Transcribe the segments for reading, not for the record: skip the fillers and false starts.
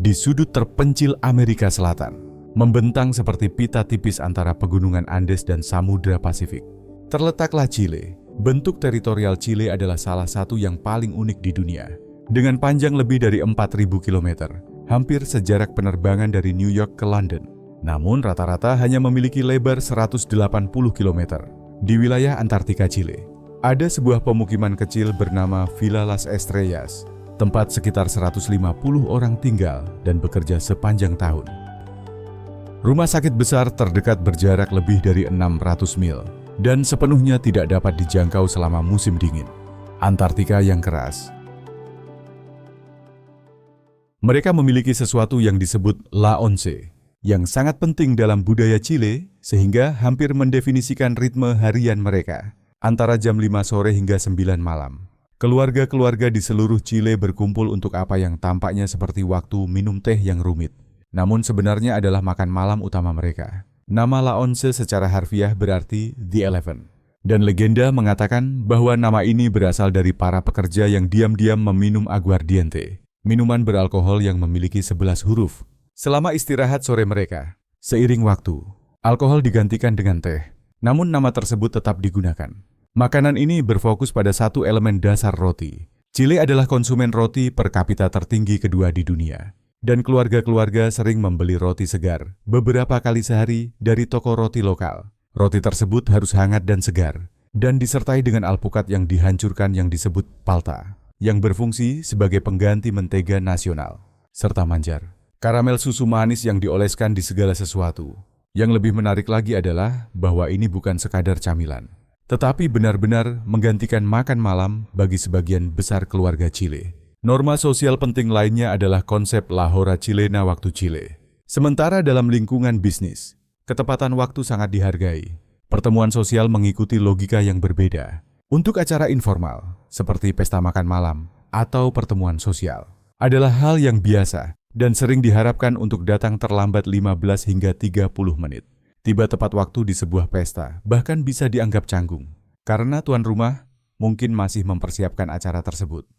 di sudut terpencil Amerika Selatan, membentang seperti pita tipis antara pegunungan Andes dan Samudra Pasifik. Terletaklah Chile. Bentuk teritorial Chile adalah salah satu yang paling unik di dunia. Dengan panjang lebih dari 4.000 km, hampir sejarak penerbangan dari New York ke London. Namun rata-rata hanya memiliki lebar 180 km. Di wilayah Antartika Chile, ada sebuah pemukiman kecil bernama Villa Las Estrellas, tempat sekitar 150 orang tinggal dan bekerja sepanjang tahun. Rumah sakit besar terdekat berjarak lebih dari 600 mil dan sepenuhnya tidak dapat dijangkau selama musim dingin. Antartika yang keras. Mereka memiliki sesuatu yang disebut La Once, yang sangat penting dalam budaya Chile sehingga hampir mendefinisikan ritme harian mereka, antara jam 5 sore hingga 9 malam. Keluarga-keluarga di seluruh Chile berkumpul untuk apa yang tampaknya seperti waktu minum teh yang rumit. Namun sebenarnya adalah makan malam utama mereka. Nama La Once secara harfiah berarti The Eleven. Dan legenda mengatakan bahwa nama ini berasal dari para pekerja yang diam-diam meminum aguardiente, minuman beralkohol yang memiliki 11 huruf. Selama istirahat sore mereka, seiring waktu, alkohol digantikan dengan teh. Namun nama tersebut tetap digunakan. Makanan ini berfokus pada satu elemen dasar roti. Chile adalah konsumen roti per kapita tertinggi kedua di dunia. Dan keluarga-keluarga sering membeli roti segar beberapa kali sehari dari toko roti lokal. Roti tersebut harus hangat dan segar, dan disertai dengan alpukat yang dihancurkan yang disebut palta, yang berfungsi sebagai pengganti mentega nasional, serta manjar, karamel susu manis yang dioleskan di segala sesuatu. Yang lebih menarik lagi adalah bahwa ini bukan sekadar camilan, tetapi benar-benar menggantikan makan malam bagi sebagian besar keluarga Chile. Norma sosial penting lainnya adalah konsep La Hora Chilena waktu Chile. Sementara dalam lingkungan bisnis, ketepatan waktu sangat dihargai. Pertemuan sosial mengikuti logika yang berbeda. Untuk acara informal, seperti pesta makan malam atau pertemuan sosial, adalah hal yang biasa dan sering diharapkan untuk datang terlambat 15 hingga 30 menit. Tiba tepat waktu di sebuah pesta bahkan bisa dianggap canggung, karena tuan rumah mungkin masih mempersiapkan acara tersebut.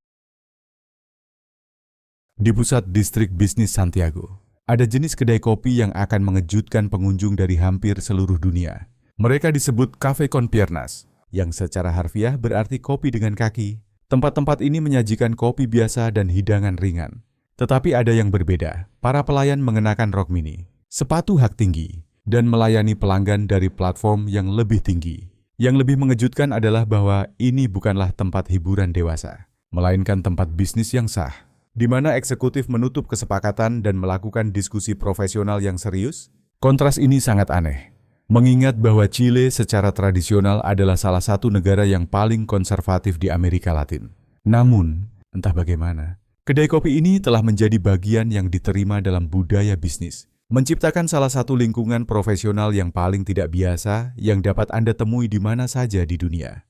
Di pusat distrik bisnis Santiago, ada jenis kedai kopi yang akan mengejutkan pengunjung dari hampir seluruh dunia. Mereka disebut Café con Piernas, yang secara harfiah berarti kopi dengan kaki. Tempat-tempat ini menyajikan kopi biasa dan hidangan ringan. Tetapi ada yang berbeda. Para pelayan mengenakan rok mini, sepatu hak tinggi, dan melayani pelanggan dari platform yang lebih tinggi. Yang lebih mengejutkan adalah bahwa ini bukanlah tempat hiburan dewasa, melainkan tempat bisnis yang sah, di mana eksekutif menutup kesepakatan dan melakukan diskusi profesional yang serius. Kontras ini sangat aneh, mengingat bahwa Chile secara tradisional adalah salah satu negara yang paling konservatif di Amerika Latin. Namun, entah bagaimana, kedai kopi ini telah menjadi bagian yang diterima dalam budaya bisnis, menciptakan salah satu lingkungan profesional yang paling tidak biasa yang dapat Anda temui di mana saja di dunia.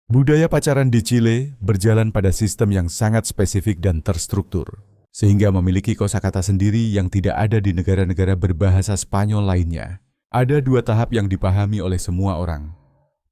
Budaya pacaran di Chile berjalan pada sistem yang sangat spesifik dan terstruktur, sehingga memiliki kosakata sendiri yang tidak ada di negara-negara berbahasa Spanyol lainnya. Ada dua tahap yang dipahami oleh semua orang,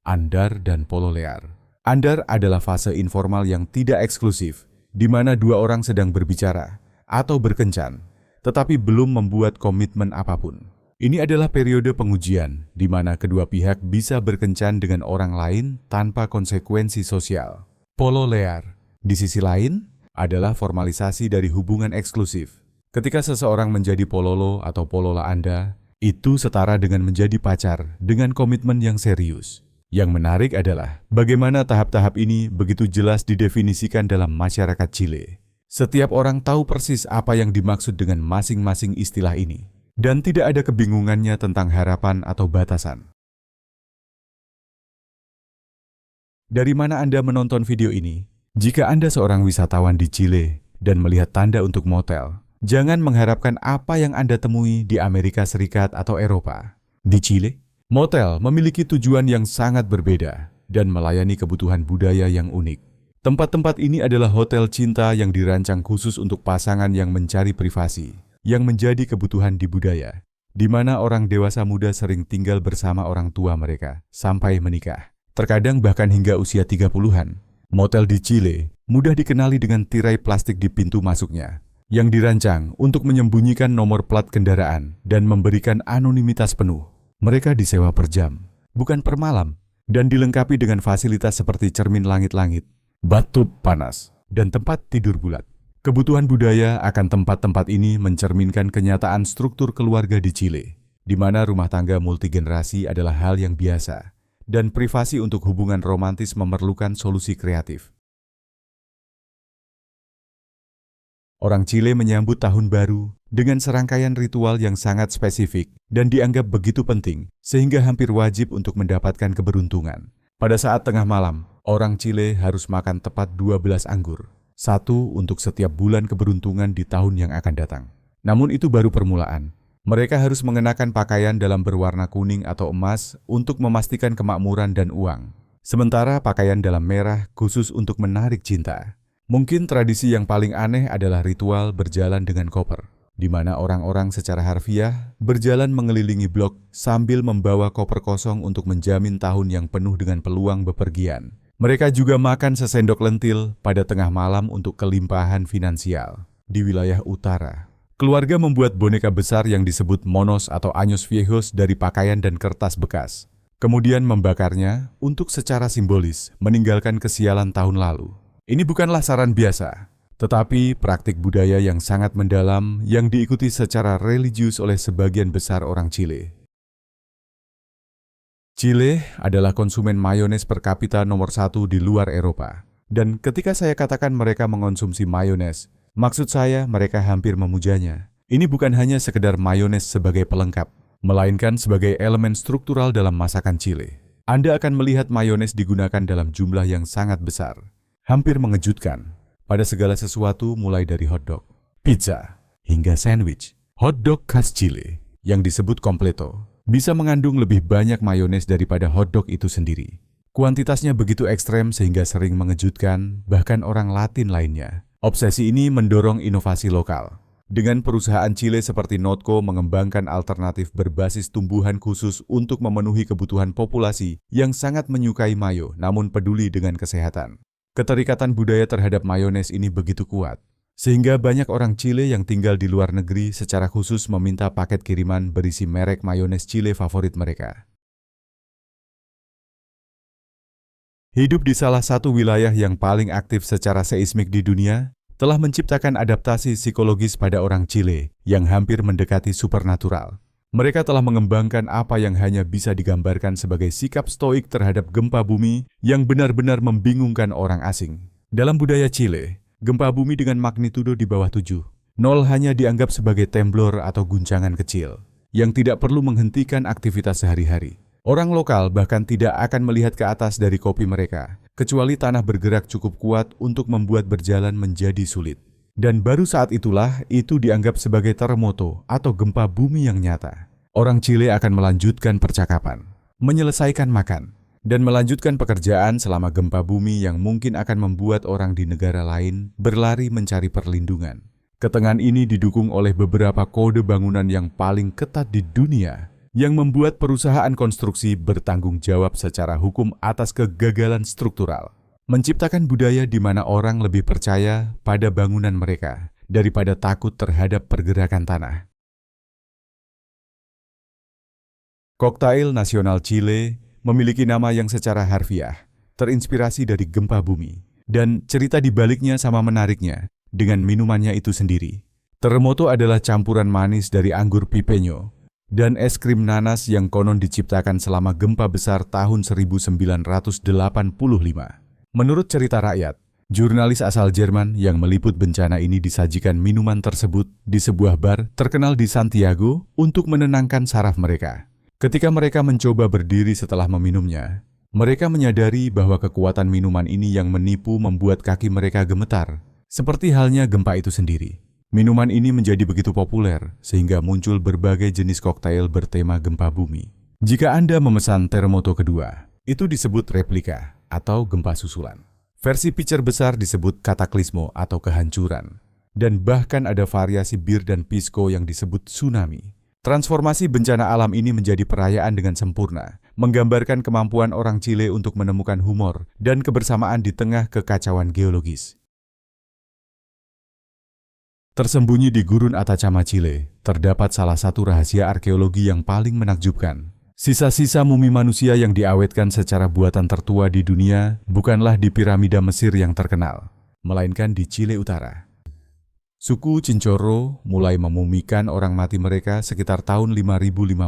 andar dan pololear. Andar adalah fase informal yang tidak eksklusif, di mana dua orang sedang berbicara atau berkencan, tetapi belum membuat komitmen apapun. Ini adalah periode pengujian, di mana kedua pihak bisa berkencan dengan orang lain tanpa konsekuensi sosial. Pololear, di sisi lain, adalah formalisasi dari hubungan eksklusif. Ketika seseorang menjadi pololo atau polola Anda, itu setara dengan menjadi pacar dengan komitmen yang serius. Yang menarik adalah bagaimana tahap-tahap ini begitu jelas didefinisikan dalam masyarakat Chile. Setiap orang tahu persis apa yang dimaksud dengan masing-masing istilah ini, dan tidak ada kebingungannya tentang harapan atau batasan. Dari mana Anda menonton video ini? Jika Anda seorang wisatawan di Chile dan melihat tanda untuk motel, jangan mengharapkan apa yang Anda temui di Amerika Serikat atau Eropa. Di Chile, motel memiliki tujuan yang sangat berbeda dan melayani kebutuhan budaya yang unik. Tempat-tempat ini adalah hotel cinta yang dirancang khusus untuk pasangan yang mencari privasi, yang menjadi kebutuhan di budaya, di mana orang dewasa muda sering tinggal bersama orang tua mereka sampai menikah, terkadang bahkan hingga usia 30-an. Motel di Chile mudah dikenali dengan tirai plastik di pintu masuknya, yang dirancang untuk menyembunyikan nomor plat kendaraan dan memberikan anonimitas penuh. Mereka disewa per jam, bukan per malam, dan dilengkapi dengan fasilitas seperti cermin langit-langit, bathtub panas, dan tempat tidur bulat. Kebutuhan budaya akan tempat-tempat ini mencerminkan kenyataan struktur keluarga di Chile, di mana rumah tangga multigenerasi adalah hal yang biasa, dan privasi untuk hubungan romantis memerlukan solusi kreatif. Orang Chile menyambut Tahun Baru dengan serangkaian ritual yang sangat spesifik dan dianggap begitu penting, sehingga hampir wajib untuk mendapatkan keberuntungan. Pada saat tengah malam, orang Chile harus makan tepat 12 anggur. Satu untuk setiap bulan keberuntungan di tahun yang akan datang. Namun itu baru permulaan. Mereka harus mengenakan pakaian dalam berwarna kuning atau emas untuk memastikan kemakmuran dan uang. Sementara pakaian dalam merah khusus untuk menarik cinta. Mungkin tradisi yang paling aneh adalah ritual berjalan dengan koper, di mana orang-orang secara harfiah berjalan mengelilingi blok sambil membawa koper kosong untuk menjamin tahun yang penuh dengan peluang bepergian. Mereka juga makan sesendok lentil pada tengah malam untuk kelimpahan finansial. Di wilayah utara, keluarga membuat boneka besar yang disebut monos atau años viejos dari pakaian dan kertas bekas. Kemudian membakarnya untuk secara simbolis meninggalkan kesialan tahun lalu. Ini bukanlah saran biasa, tetapi praktik budaya yang sangat mendalam yang diikuti secara religius oleh sebagian besar orang Chile. Chile adalah konsumen mayones per kapita nomor 1 di luar Eropa. Dan ketika saya katakan mereka mengonsumsi mayones, maksud saya mereka hampir memujanya. Ini bukan hanya sekedar mayones sebagai pelengkap, melainkan sebagai elemen struktural dalam masakan Chile. Anda akan melihat mayones digunakan dalam jumlah yang sangat besar. Hampir mengejutkan, pada segala sesuatu mulai dari hotdog, pizza, hingga sandwich. Hotdog khas Chile, yang disebut completo, bisa mengandung lebih banyak mayones daripada hotdog itu sendiri. Kuantitasnya begitu ekstrem sehingga sering mengejutkan bahkan orang Latin lainnya. Obsesi ini mendorong inovasi lokal. Dengan perusahaan Chile seperti Notco mengembangkan alternatif berbasis tumbuhan khusus untuk memenuhi kebutuhan populasi yang sangat menyukai mayo namun peduli dengan kesehatan. Keterikatan budaya terhadap mayones ini begitu kuat, sehingga banyak orang Chile yang tinggal di luar negeri secara khusus meminta paket kiriman berisi merek mayones Chile favorit mereka. Hidup di salah satu wilayah yang paling aktif secara seismik di dunia telah menciptakan adaptasi psikologis pada orang Chile yang hampir mendekati supernatural. Mereka telah mengembangkan apa yang hanya bisa digambarkan sebagai sikap stoik terhadap gempa bumi yang benar-benar membingungkan orang asing. Dalam budaya Chile, gempa bumi dengan magnitudo di bawah 7, 0 hanya dianggap sebagai temblor atau guncangan kecil yang tidak perlu menghentikan aktivitas sehari-hari. Orang lokal bahkan tidak akan melihat ke atas dari kopi mereka, kecuali tanah bergerak cukup kuat untuk membuat berjalan menjadi sulit. Dan baru saat itulah itu dianggap sebagai terremoto atau gempa bumi yang nyata. Orang Chile akan melanjutkan percakapan, menyelesaikan makan, dan melanjutkan pekerjaan selama gempa bumi yang mungkin akan membuat orang di negara lain berlari mencari perlindungan. Ketengan ini didukung oleh beberapa kode bangunan yang paling ketat di dunia, yang membuat perusahaan konstruksi bertanggung jawab secara hukum atas kegagalan struktural, menciptakan budaya di mana orang lebih percaya pada bangunan mereka daripada takut terhadap pergerakan tanah. Koktail nasional Chile memiliki nama yang secara harfiah terinspirasi dari gempa bumi, dan cerita di baliknya sama menariknya dengan minumannya itu sendiri. Terremoto adalah campuran manis dari anggur pipeño dan es krim nanas yang konon diciptakan selama gempa besar tahun 1985. Menurut cerita rakyat, jurnalis asal Jerman yang meliput bencana ini disajikan minuman tersebut di sebuah bar terkenal di Santiago untuk menenangkan saraf mereka. Ketika mereka mencoba berdiri setelah meminumnya, mereka menyadari bahwa kekuatan minuman ini yang menipu membuat kaki mereka gemetar, seperti halnya gempa itu sendiri. Minuman ini menjadi begitu populer sehingga muncul berbagai jenis koktail bertema gempa bumi. Jika Anda memesan terremoto kedua, itu disebut replika atau gempa susulan. Versi pitcher besar disebut kataklismo atau kehancuran. Dan bahkan ada variasi bir dan pisco yang disebut tsunami. Transformasi bencana alam ini menjadi perayaan dengan sempurna, menggambarkan kemampuan orang Chile untuk menemukan humor dan kebersamaan di tengah kekacauan geologis. Tersembunyi di gurun Atacama, Chile, terdapat salah satu rahasia arkeologi yang paling menakjubkan. Sisa-sisa mumi manusia yang diawetkan secara buatan tertua di dunia bukanlah di piramida Mesir yang terkenal, melainkan di Chile Utara. Suku Chinchorro mulai memumikan orang mati mereka sekitar tahun 5050.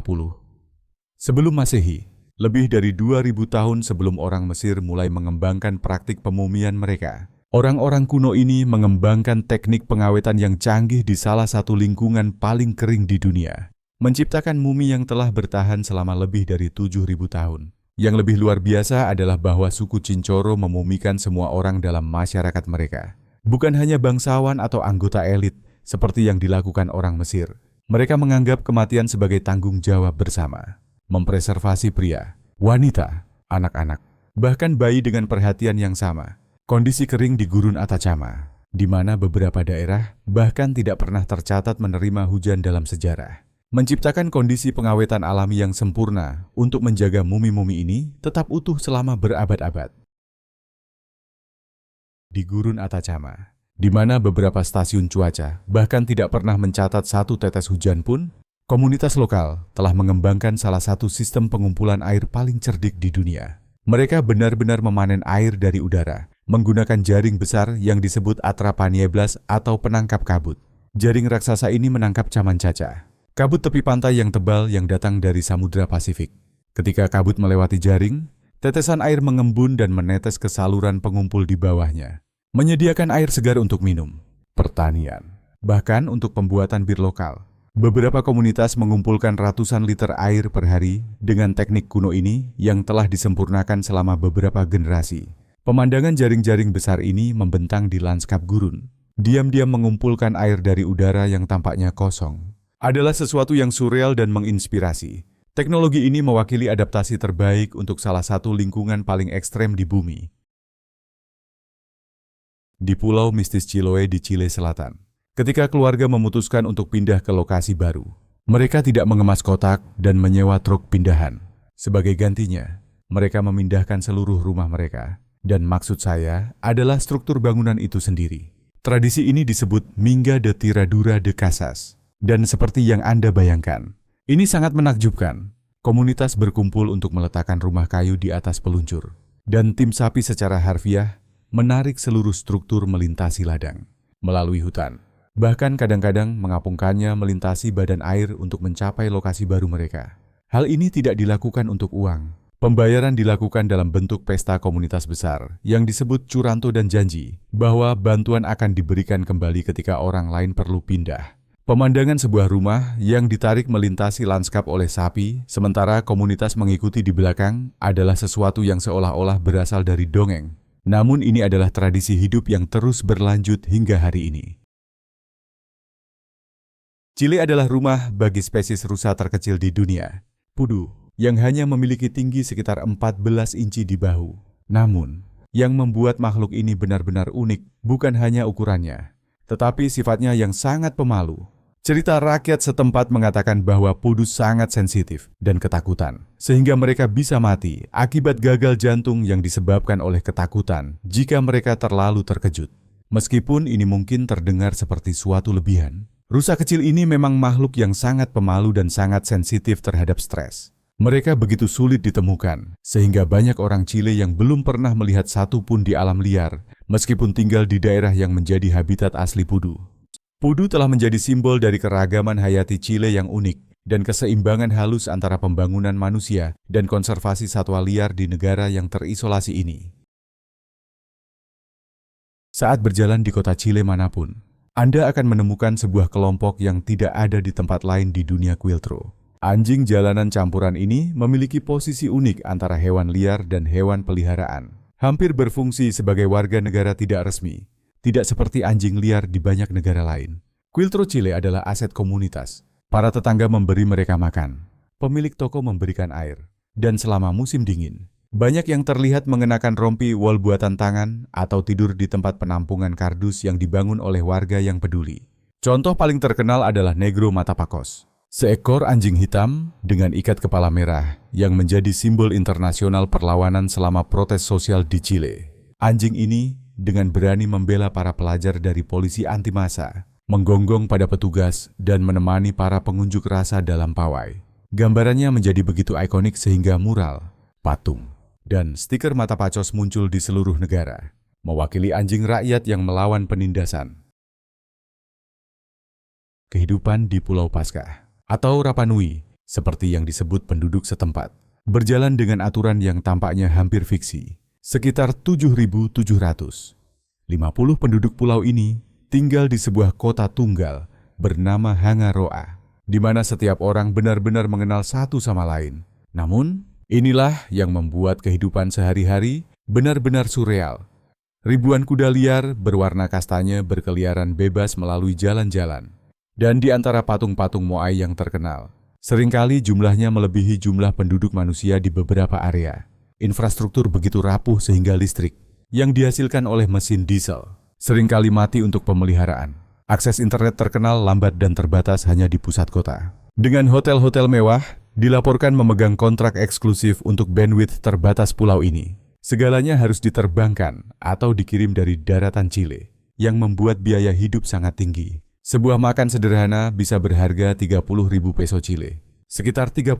Sebelum Masehi, lebih dari 2000 tahun sebelum orang Mesir mulai mengembangkan praktik pemumian mereka. Orang-orang kuno ini mengembangkan teknik pengawetan yang canggih di salah satu lingkungan paling kering di dunia, menciptakan mumi yang telah bertahan selama lebih dari 7000 tahun. Yang lebih luar biasa adalah bahwa suku Chinchorro memumikan semua orang dalam masyarakat mereka. Bukan hanya bangsawan atau anggota elit, seperti yang dilakukan orang Mesir. Mereka menganggap kematian sebagai tanggung jawab bersama. Mempreservasi pria, wanita, anak-anak, bahkan bayi dengan perhatian yang sama. Kondisi kering di gurun Atacama, di mana beberapa daerah bahkan tidak pernah tercatat menerima hujan dalam sejarah. Menciptakan kondisi pengawetan alami yang sempurna untuk menjaga mumi-mumi ini tetap utuh selama berabad-abad. Di gurun Atacama, di mana beberapa stasiun cuaca bahkan tidak pernah mencatat satu tetes hujan pun, komunitas lokal telah mengembangkan salah satu sistem pengumpulan air paling cerdik di dunia. Mereka benar-benar memanen air dari udara, menggunakan jaring besar yang disebut atrapa nieblas atau penangkap kabut. Jaring raksasa ini menangkap caman caca, kabut tepi pantai yang tebal yang datang dari Samudra Pasifik. Ketika kabut melewati jaring, tetesan air mengembun dan menetes ke saluran pengumpul di bawahnya, menyediakan air segar untuk minum, pertanian, bahkan untuk pembuatan bir lokal. Beberapa komunitas mengumpulkan ratusan liter air per hari dengan teknik kuno ini yang telah disempurnakan selama beberapa generasi. Pemandangan jaring-jaring besar ini membentang di lanskap gurun. Diam-diam mengumpulkan air dari udara yang tampaknya kosong. Adalah sesuatu yang surreal dan menginspirasi. Teknologi ini mewakili adaptasi terbaik untuk salah satu lingkungan paling ekstrem di bumi. Di Pulau Mistis Chiloé di Chile Selatan. Ketika keluarga memutuskan untuk pindah ke lokasi baru, mereka tidak mengemas kotak dan menyewa truk pindahan. Sebagai gantinya, mereka memindahkan seluruh rumah mereka. Dan maksud saya adalah struktur bangunan itu sendiri. Tradisi ini disebut Minga de Tiradura de Casas. Dan seperti yang Anda bayangkan, ini sangat menakjubkan. Komunitas berkumpul untuk meletakkan rumah kayu di atas peluncur. Dan tim sapi secara harfiah menarik seluruh struktur melintasi ladang, melalui hutan. Bahkan kadang-kadang mengapungkannya melintasi badan air untuk mencapai lokasi baru mereka. Hal ini tidak dilakukan untuk uang. Pembayaran dilakukan dalam bentuk pesta komunitas besar yang disebut curanto dan janji bahwa bantuan akan diberikan kembali ketika orang lain perlu pindah. Pemandangan sebuah rumah yang ditarik melintasi lanskap oleh sapi, sementara komunitas mengikuti di belakang adalah sesuatu yang seolah-olah berasal dari dongeng. Namun ini adalah tradisi hidup yang terus berlanjut hingga hari ini. Chile adalah rumah bagi spesies rusa terkecil di dunia, pudu, yang hanya memiliki tinggi sekitar 14 inci di bahu. Namun, yang membuat makhluk ini benar-benar unik bukan hanya ukurannya, tetapi sifatnya yang sangat pemalu. Cerita rakyat setempat mengatakan bahwa pudu sangat sensitif dan ketakutan, sehingga mereka bisa mati akibat gagal jantung yang disebabkan oleh ketakutan jika mereka terlalu terkejut. Meskipun ini mungkin terdengar seperti suatu lebihan, rusa kecil ini memang makhluk yang sangat pemalu dan sangat sensitif terhadap stres. Mereka begitu sulit ditemukan, sehingga banyak orang Chile yang belum pernah melihat satu pun di alam liar, meskipun tinggal di daerah yang menjadi habitat asli pudu. Pudu telah menjadi simbol dari keragaman hayati Chile yang unik dan keseimbangan halus antara pembangunan manusia dan konservasi satwa liar di negara yang terisolasi ini. Saat berjalan di kota Chile manapun, Anda akan menemukan sebuah kelompok yang tidak ada di tempat lain di dunia Quiltro. Anjing jalanan campuran ini memiliki posisi unik antara hewan liar dan hewan peliharaan. Hampir berfungsi sebagai warga negara tidak resmi, tidak seperti anjing liar di banyak negara lain. Quiltro Chile adalah aset komunitas. Para tetangga memberi mereka makan, pemilik toko memberikan air, dan selama musim dingin, banyak yang terlihat mengenakan rompi wol buatan tangan atau tidur di tempat penampungan kardus yang dibangun oleh warga yang peduli. Contoh paling terkenal adalah Negro Matapacos, seekor anjing hitam dengan ikat kepala merah yang menjadi simbol internasional perlawanan selama protes sosial di Chile. Anjing ini dengan berani membela para pelajar dari polisi anti massa, menggonggong pada petugas, dan menemani para pengunjuk rasa dalam pawai. Gambarannya menjadi begitu ikonik sehingga mural, patung, dan stiker mata pacos muncul di seluruh negara, mewakili anjing rakyat yang melawan penindasan. Kehidupan di Pulau Paskah, atau Rapa Nui, seperti yang disebut penduduk setempat, berjalan dengan aturan yang tampaknya hampir fiksi. Sekitar 7.750 penduduk pulau ini tinggal di sebuah kota tunggal bernama Hangaroa, di mana setiap orang benar-benar mengenal satu sama lain. Namun, inilah yang membuat kehidupan sehari-hari benar-benar surreal. Ribuan kuda liar berwarna kastanya berkeliaran bebas melalui jalan-jalan. Dan di antara patung-patung Moai yang terkenal, seringkali jumlahnya melebihi jumlah penduduk manusia di beberapa area. Infrastruktur begitu rapuh sehingga listrik yang dihasilkan oleh mesin diesel seringkali mati untuk pemeliharaan. Akses internet terkenal lambat dan terbatas hanya di pusat kota. Dengan hotel-hotel mewah, dilaporkan memegang kontrak eksklusif untuk bandwidth terbatas pulau ini. Segalanya harus diterbangkan atau dikirim dari daratan Chile, yang membuat biaya hidup sangat tinggi. Sebuah makan sederhana bisa berharga 30.000 peso Chile, sekitar $30.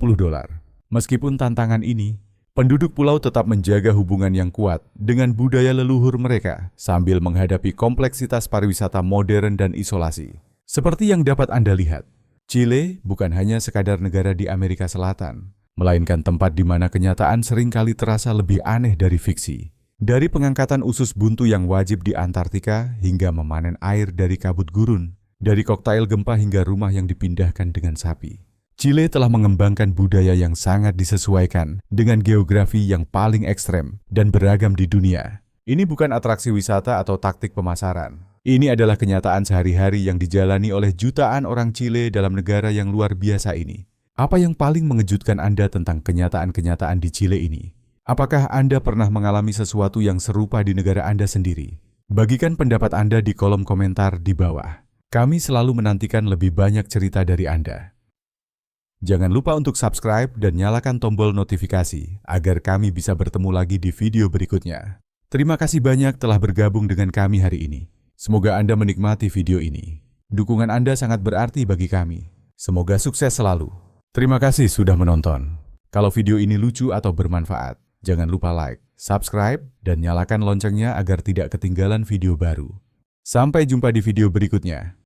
Meskipun tantangan ini, penduduk pulau tetap menjaga hubungan yang kuat dengan budaya leluhur mereka sambil menghadapi kompleksitas pariwisata modern dan isolasi. Seperti yang dapat Anda lihat, Chile bukan hanya sekadar negara di Amerika Selatan, melainkan tempat di mana kenyataan seringkali terasa lebih aneh dari fiksi. Dari pengangkatan usus buntu yang wajib di Antartika hingga memanen air dari kabut gurun, dari koktail gempa hingga rumah yang dipindahkan dengan sapi. Chile telah mengembangkan budaya yang sangat disesuaikan dengan geografi yang paling ekstrem dan beragam di dunia. Ini bukan atraksi wisata atau taktik pemasaran. Ini adalah kenyataan sehari-hari yang dijalani oleh jutaan orang Chile dalam negara yang luar biasa ini. Apa yang paling mengejutkan Anda tentang kenyataan-kenyataan di Chile ini? Apakah Anda pernah mengalami sesuatu yang serupa di negara Anda sendiri? Bagikan pendapat Anda di kolom komentar di bawah. Kami selalu menantikan lebih banyak cerita dari Anda. Jangan lupa untuk subscribe dan nyalakan tombol notifikasi agar kami bisa bertemu lagi di video berikutnya. Terima kasih banyak telah bergabung dengan kami hari ini. Semoga Anda menikmati video ini. Dukungan Anda sangat berarti bagi kami. Semoga sukses selalu. Terima kasih sudah menonton. Kalau video ini lucu atau bermanfaat, jangan lupa like, subscribe, dan nyalakan loncengnya agar tidak ketinggalan video baru. Sampai jumpa di video berikutnya.